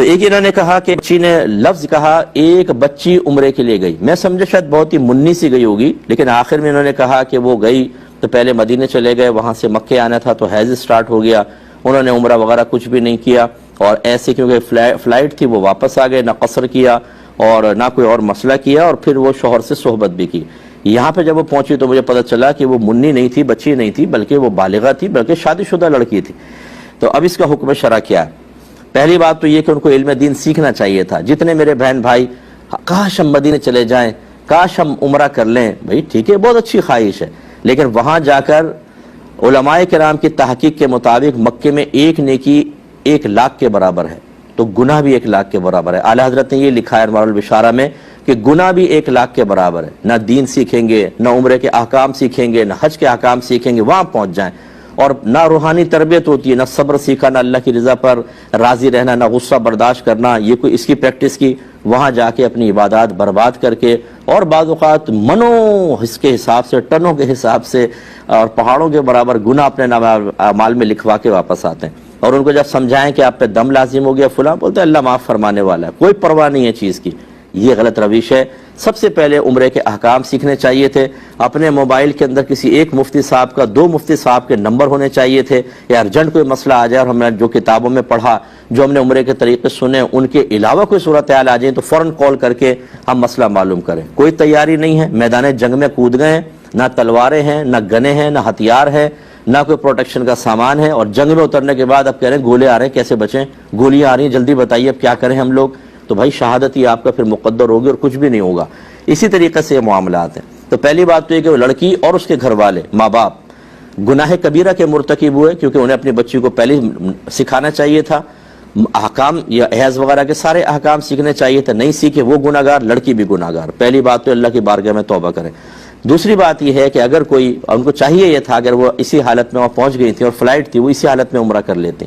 تو ایک انہوں نے کہا کہ بچی نے لفظ کہا ایک بچی عمرے کے لیے گئی، میں سمجھا شاید بہت ہی منی سی گئی ہوگی، لیکن آخر میں انہوں نے کہا کہ وہ گئی تو پہلے مدینے چلے گئے، وہاں سے مکے آنا تھا تو حیض سٹارٹ ہو گیا، انہوں نے عمرہ وغیرہ کچھ بھی نہیں کیا، اور ایسے کیونکہ فلائٹ تھی وہ واپس آ گئے، نہ قصر کیا اور نہ کوئی اور مسئلہ کیا، اور پھر وہ شوہر سے صحبت بھی کی۔ یہاں پہ جب وہ پہنچی تو مجھے پتہ چلا کہ وہ منی نہیں تھی، بچی نہیں تھی، بلکہ وہ بالغہ تھی، بلکہ شادی شدہ لڑکی تھی۔ تو اب اس کا حکم شرع کیا ہے؟ پہلی بات تو یہ کہ ان کو علم دین سیکھنا چاہیے تھا۔ جتنے میرے بہن بھائی کاش ہم مدینے چلے جائیں، کاش ہم عمرہ کر لیں، بھائی ٹھیک ہے، بہت اچھی خواہش ہے، لیکن وہاں جا کر علماء کرام کی تحقیق کے مطابق مکے میں ایک نیکی 1,00,000 کے برابر ہے، تو گناہ بھی 1,00,000 کے برابر ہے۔ اعلیٰ حضرت نے یہ لکھا ہے انوار البشارہ میں کہ گناہ بھی 1,00,000 کے برابر ہے۔ نہ دین سیکھیں گے، نہ عمرے کے احکام سیکھیں گے، نہ حج کے احکام سیکھیں گے، وہاں پہنچ جائیں، اور نہ روحانی تربیت ہوتی ہے، نہ صبر سیکھا، نہ اللہ کی رضا پر راضی رہنا، نہ غصہ برداشت کرنا، یہ کوئی اس کی پریکٹس کی، وہاں جا کے اپنی عبادات برباد کر کے، اور بعض اوقات منوں اس کے حساب سے، ٹنوں کے حساب سے، اور پہاڑوں کے برابر گناہ اپنے اعمال میں لکھوا کے واپس آتے ہیں۔ اور ان کو جب سمجھائیں کہ آپ پہ دم لازم ہو گیا فلاں، بولتے ہیں اللہ معاف فرمانے والا ہے، کوئی پرواہ نہیں ہے چیز کی۔ یہ غلط روش ہے۔ سب سے پہلے عمرے کے احکام سیکھنے چاہیے تھے، اپنے موبائل کے اندر کسی ایک مفتی صاحب کا 2 مفتی صاحب کے نمبر ہونے چاہیے تھے، یا ارجنٹ کوئی مسئلہ آ جائے اور ہم نے جو کتابوں میں پڑھا، جو ہم نے عمرے کے طریقے سنے، ان کے علاوہ کوئی صورتحال آ جائیں تو فوراً کال کر کے ہم مسئلہ معلوم کریں۔ کوئی تیاری نہیں ہے، میدان جنگ میں کود گئے ہیں، نہ تلواریں ہیں، نہ گنے ہیں، نہ ہتھیار ہے، نہ کوئی پروٹیکشن کا سامان ہے، اور جنگ میں اترنے کے بعد اب کہہ رہے ہیں گولے آ رہے ہیں کیسے بچیں، گولیاں آ رہی ہیں جلدی بتائیے اب کیا کریں ہم لوگ، تو بھائی شہادت ہی آپ کا پھر مقدر ہوگی اور کچھ بھی نہیں ہوگا۔ اسی طریقے سے یہ معاملات ہیں۔ تو پہلی بات تو یہ کہ وہ لڑکی اور اس کے گھر والے، ماں باپ گناہ کبیرہ کے مرتکب ہوئے، کیونکہ انہیں اپنی بچی کو پہلے سکھانا چاہیے تھا، احکام یا حیض وغیرہ کے سارے احکام سیکھنے چاہیے تھے، نہیں سیکھے، وہ گناہگار، لڑکی بھی گناہگار۔ پہلی بات تو اللہ کی بارگاہ میں توبہ کریں۔ دوسری بات یہ ہے کہ اگر کوئی، ان کو چاہیے یہ تھا اگر وہ اسی حالت میں وہاں پہنچ گئی تھی اور فلائٹ تھی، وہ اسی حالت میں عمرہ کر لیتی،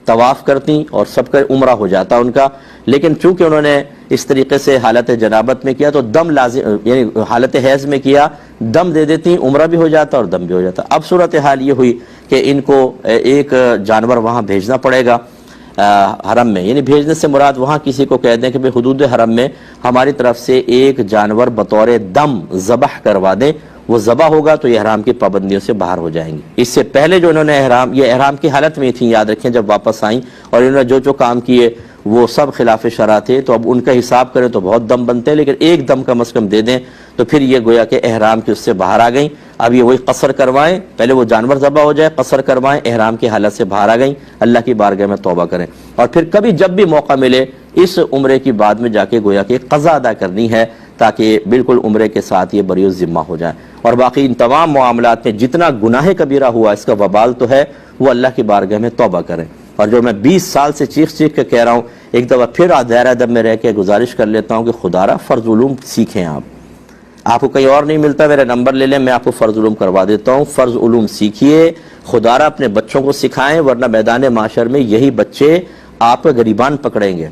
طواف کرتی اور سب کا عمرہ ہو جاتا ان کا، لیکن چونکہ انہوں نے اس طریقے سے حالت جنابت میں کیا تو دم لازم، یعنی حالت حیض میں کیا، دم دے دیتی، عمرہ بھی ہو جاتا اور دم بھی ہو جاتا۔ اب صورتحال یہ ہوئی کہ ان کو ایک جانور وہاں بھیجنا پڑے گا حرم میں، یعنی بھیجنے سے مراد وہاں کسی کو کہہ دیں کہ بھئی حدود حرم میں ہماری طرف سے ایک جانور بطور دم ذبح کروا دیں، وہ ذبح ہوگا تو یہ احرام کی پابندیوں سے باہر ہو جائیں گے۔ اس سے پہلے جو انہوں نے یہ احرام کی حالت میں تھیں، یاد رکھیں جب واپس آئیں، اور انہوں نے جو کام کیے وہ سب خلاف شرع تھے، تو اب ان کا حساب کریں تو بہت دم بنتے ہیں، لیکن ایک دم کم از کم دے دیں تو پھر یہ گویا کہ احرام کی اس سے باہر آ گئیں۔ اب یہ وہی قصر کروائیں، پہلے وہ جانور ذبح ہو جائے، قصر کروائیں، احرام کی حالت سے باہر آ گئیں، اللہ کی بارگاہ میں توبہ کریں، اور پھر کبھی جب بھی موقع ملے اس عمرے کی بعد میں جا کے گویا کہ قضا ادا کرنی ہے، تاکہ بالکل عمرے کے ساتھ یہ بری الذمہ ہو جائے۔ اور باقی ان تمام معاملات میں جتنا گناہ کبیرہ ہوا اس کا وبال تو ہے، وہ اللہ کی بارگاہ میں توبہ کریں۔ اور جو میں 20 سال سے چیخ چیخ کے کہہ رہا ہوں، ایک دفعہ پھر دائرہ ادب میں رہ کے گزارش کر لیتا ہوں کہ خدا را فرض علوم سیکھیں۔ آپ کو کہیں اور نہیں ملتا، میرا نمبر لے لیں، میں آپ کو فرض علوم کروا دیتا ہوں۔ فرض علوم سیکھیے، خدا را اپنے بچوں کو سکھائیں، ورنہ میدان معاشر میں یہی بچے آپ کا گریبان پکڑیں گے۔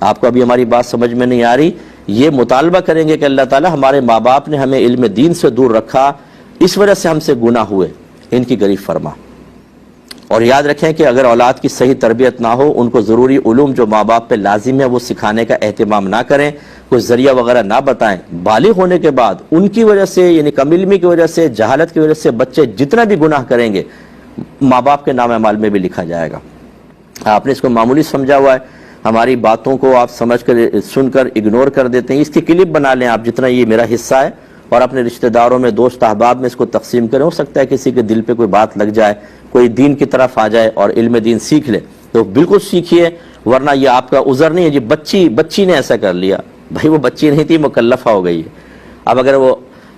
آپ کو ابھی ہماری بات سمجھ میں نہیں آ رہی، یہ مطالبہ کریں گے کہ اللہ تعالیٰ ہمارے ماں باپ نے ہمیں علم دین سے دور رکھا، اس وجہ سے ہم سے گناہ ہوئے، ان کی غریب فرما۔ اور یاد رکھیں کہ اگر اولاد کی صحیح تربیت نہ ہو، ان کو ضروری علوم جو ماں باپ پہ لازم ہے وہ سکھانے کا اہتمام نہ کریں، کوئی ذریعہ وغیرہ نہ بتائیں، بالغ ہونے کے بعد ان کی وجہ سے، یعنی کم علمی کی وجہ سے، جہالت کی وجہ سے بچے جتنا بھی گناہ کریں گے ماں باپ کے نام اعمال میں بھی لکھا جائے گا۔ آپ نے اس کو معمولی سمجھا ہوا ہے، ہماری باتوں کو آپ سمجھ کر سن کر اگنور کر دیتے ہیں، اس کی کلپ بنا لیں آپ جتنا یہ میرا حصہ ہے، اور اپنے رشتہ داروں میں، دوست احباب میں اس کو تقسیم کریں۔ ہو سکتا ہے کسی کے دل پہ کوئی بات لگ جائے، کوئی دین کی طرف آ جائے اور علم دین سیکھ لے، تو بالکل سیکھیے، ورنہ یہ آپ کا عذر نہیں ہے جی بچی نے ایسا کر لیا، بھائی وہ بچی نہیں تھی، مکلفہ ہو گئی ہے۔ اب اگر وہ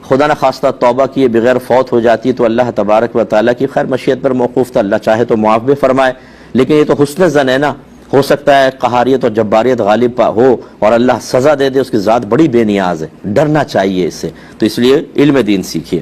خدا نہ خواستہ توبہ کیے بغیر فوت ہو جاتی تو اللہ تبارک و تعالیٰ کی خیر مشیت پر موقوف تھا، اللہ چاہے تو معاف بھی فرمائے، لیکن یہ تو حسن ظن ہے نا، ہو سکتا ہے قہاریت اور جباریت غالب ہو اور اللہ سزا دے دے، اس کی ذات بڑی بے نیاز ہے، ڈرنا چاہیے اس سے، تو اس لیے علم دین سیکھیے۔